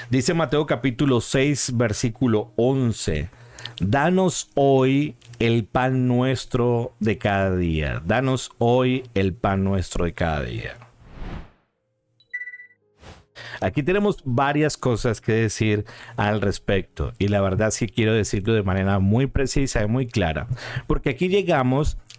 Dice Mateo capítulo 6, versículo 11. Danos hoy el pan nuestro de cada día. Danos hoy el pan nuestro de cada día. Aquí tenemos varias cosas que decir al respecto y la verdad sí quiero decirlo de manera muy precisa y muy clara, porque aquí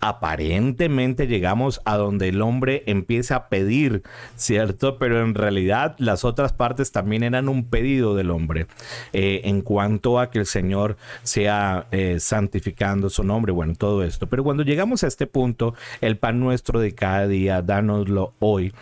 aparentemente llegamos a donde el hombre empieza a pedir, ¿cierto? Pero en realidad las otras partes también eran un pedido del hombre en cuanto a que el Señor sea santificando su nombre, bueno, todo esto. Pero cuando llegamos a este punto, el pan nuestro de cada día, dánoslo hoy,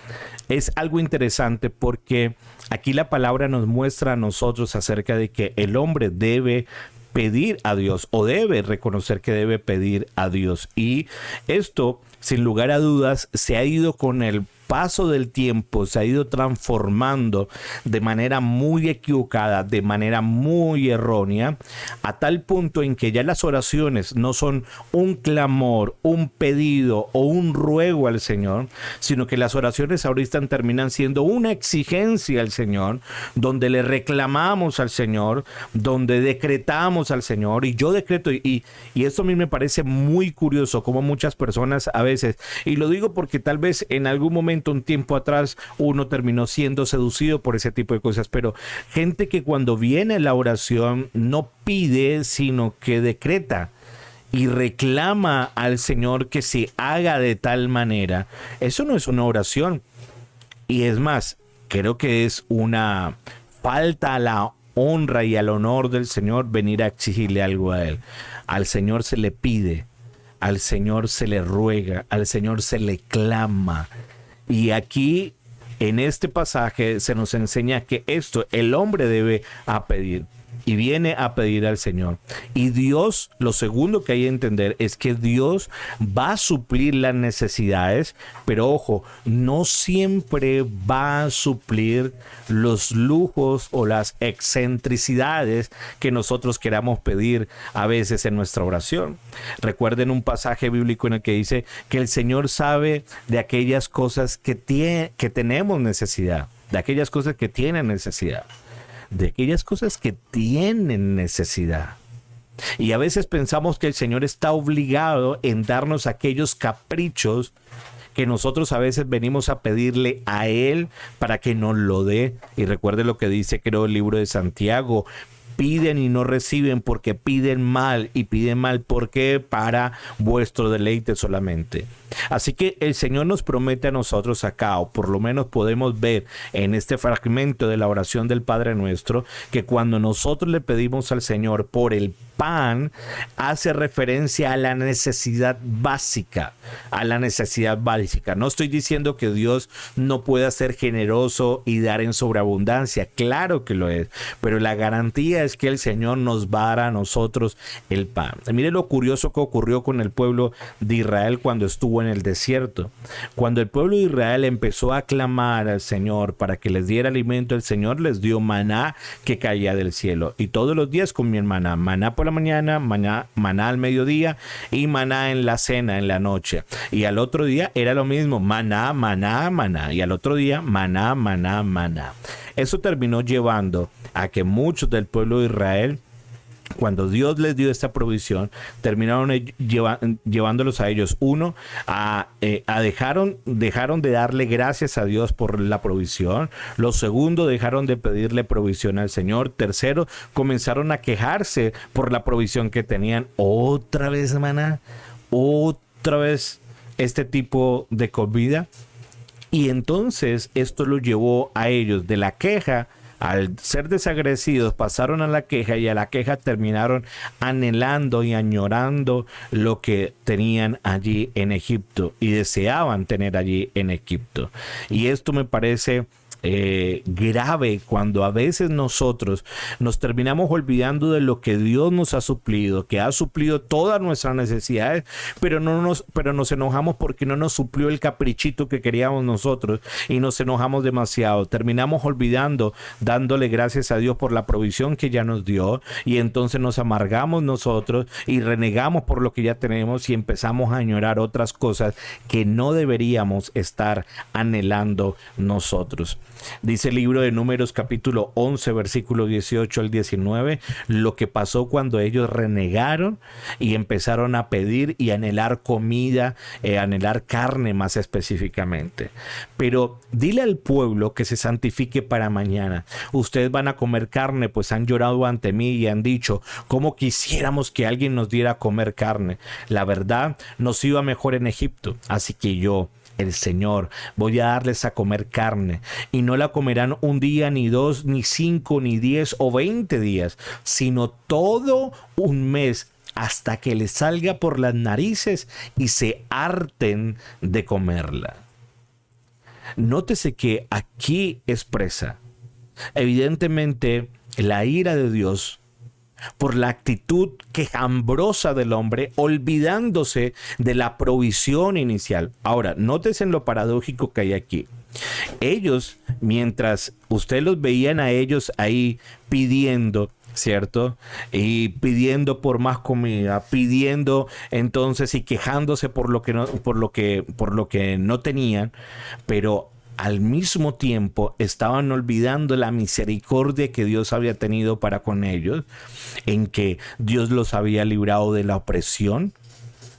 es algo interesante porque aquí la palabra nos muestra a nosotros acerca de que el hombre debe pedir a Dios o debe reconocer que debe pedir a Dios. Y esto, sin lugar a dudas, se ha ido con el paso del tiempo, se ha ido transformando de manera muy equivocada, de manera muy errónea, a tal punto en que ya las oraciones no son un clamor, un pedido o un ruego al Señor, sino que las oraciones ahorita terminan siendo una exigencia al Señor, donde le reclamamos al Señor, donde decretamos al Señor, y yo decreto, y esto a mí me parece muy curioso, como muchas personas a veces, y lo digo porque tal vez en algún momento, un tiempo atrás, uno terminó siendo seducido por ese tipo de cosas, pero gente que cuando viene la oración no pide, sino que decreta y reclama al Señor que se haga de tal manera, eso no es una oración. Y es más, creo que es una falta a la honra y al honor del Señor venir a exigirle algo a Él. Al Señor se le pide, al Señor se le ruega, al Señor se le clama. Y aquí, en este pasaje, se nos enseña que esto el hombre debe a pedir. Y viene a pedir al Señor. Y Dios, lo segundo que hay que entender es que Dios va a suplir las necesidades, pero ojo, no siempre va a suplir los lujos o las excentricidades que nosotros queramos pedir a veces en nuestra oración. Recuerden un pasaje bíblico en el que dice que el Señor sabe de aquellas cosas que tenemos necesidad, de aquellas cosas que tienen necesidad, de aquellas cosas que tienen necesidad. Y a veces pensamos que el Señor está obligado en darnos aquellos caprichos que nosotros a veces venimos a pedirle a Él para que nos lo dé. Y recuerde lo que dice, creo, el libro de Santiago: piden y no reciben porque piden mal, y piden mal porque para vuestro deleite solamente. Así que el Señor nos promete a nosotros acá, o por lo menos podemos ver en este fragmento de la oración del Padre Nuestro, que cuando nosotros le pedimos al Señor por el pan, hace referencia a la necesidad básica, No estoy diciendo que Dios no pueda ser generoso y dar en sobreabundancia, claro que lo es, pero la garantía es que el Señor nos va a dar a nosotros el pan. Mire lo curioso que ocurrió con el pueblo de Israel cuando estuvo en el desierto. Cuando el pueblo de Israel empezó a clamar al Señor para que les diera alimento, el Señor les dio maná que caía del cielo, y todos los días comían maná por la mañana, maná al mediodía y maná en la cena, en la noche, y al otro día era lo mismo, maná, y al otro día maná. Eso terminó llevando a que muchos del pueblo de Israel, cuando Dios les dio esta provisión, terminaron llevándolos a ellos, dejaron de darle gracias a Dios por la provisión. Lo segundo, dejaron de pedirle provisión al Señor. Tercero, comenzaron a quejarse por la provisión que tenían. Otra vez maná, otra vez este tipo de comida. Y entonces esto lo llevó a ellos de la queja. Al ser desagradecidos, pasaron a la queja, y a la queja terminaron anhelando y añorando lo que tenían allí en Egipto y deseaban tener allí en Egipto. Y esto me parece grave cuando a veces nosotros nos terminamos olvidando de lo que Dios nos ha suplido, que ha suplido todas nuestras necesidades, pero nos enojamos porque no nos suplió el caprichito que queríamos nosotros, y nos enojamos demasiado. Terminamos olvidando, dándole gracias a Dios por la provisión que ya nos dio, y entonces nos amargamos nosotros y renegamos por lo que ya tenemos, y empezamos a añorar otras cosas que no deberíamos estar anhelando nosotros. Dice el libro de Números capítulo 11 versículo 18 al 19 lo que pasó cuando ellos renegaron y empezaron a pedir y anhelar comida, anhelar carne más específicamente. Pero dile al pueblo que se santifique para mañana. Ustedes van a comer carne, pues han llorado ante mí y han dicho: ¿cómo quisiéramos que alguien nos diera a comer carne? La verdad, nos iba mejor en Egipto. Así que yo, el Señor, voy a darles a comer carne, y no la comerán un día, ni dos, ni 5, ni 10 o 20 días, sino todo un mes, hasta que les salga por las narices y se harten de comerla. Nótese que aquí expresa evidentemente la ira de Dios por la actitud quejambrosa del hombre, olvidándose de la provisión inicial. Ahora, nótese en lo paradójico que hay aquí. Ellos, mientras usted los veían a ellos ahí pidiendo, ¿cierto? Y pidiendo por más comida, pidiendo entonces y quejándose por lo que no tenían, pero al mismo tiempo estaban olvidando la misericordia que Dios había tenido para con ellos, en que Dios los había librado de la opresión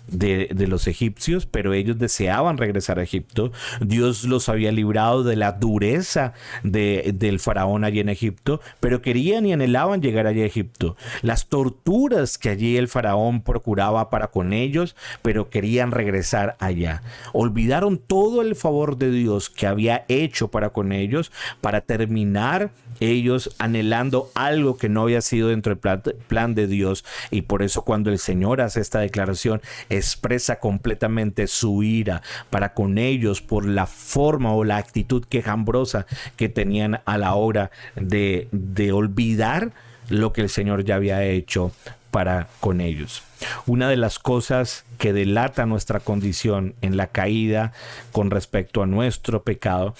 de los egipcios, pero ellos deseaban regresar a Egipto. Dios los había librado de la dureza del faraón allí en Egipto, pero querían y anhelaban llegar allí a Egipto. Las torturas que allí el faraón procuraba para con ellos, pero querían regresar allá. Olvidaron todo el favor de Dios que había hecho para con ellos, para terminar ellos anhelando algo que no había sido dentro del plan de Dios. Y por eso, cuando el Señor hace esta declaración, expresa completamente su ira para con ellos por la forma o la actitud quejambrosa que tenían a la hora de olvidar lo que el Señor ya había hecho para con ellos. Una de las cosas que delata nuestra condición en la caída con respecto a nuestro pecado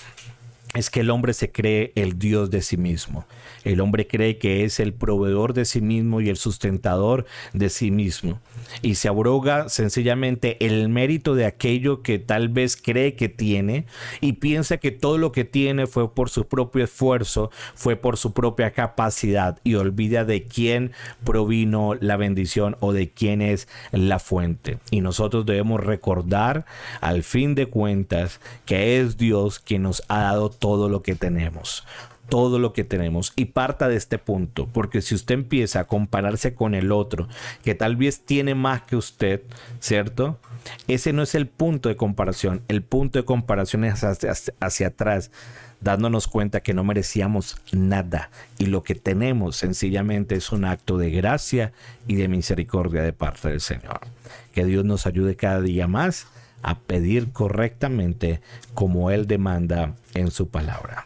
es que el hombre se cree el Dios de sí mismo. El hombre cree que es el proveedor de sí mismo y el sustentador de sí mismo. Y se abroga sencillamente el mérito de aquello que tal vez cree que tiene, y piensa que todo lo que tiene fue por su propio esfuerzo, fue por su propia capacidad, y olvida de quién provino la bendición o de quién es la fuente. Y nosotros debemos recordar, al fin de cuentas, que es Dios quien nos ha dado todo lo que tenemos. Todo lo que tenemos. Y parta de este punto, porque si usted empieza a compararse con el otro, que tal vez tiene más que usted, ¿cierto? Ese no es el punto de comparación. El punto de comparación es hacia atrás, dándonos cuenta que no merecíamos nada, y lo que tenemos sencillamente es un acto de gracia y de misericordia de parte del Señor. Que Dios nos ayude cada día más a pedir correctamente como Él demanda en su palabra.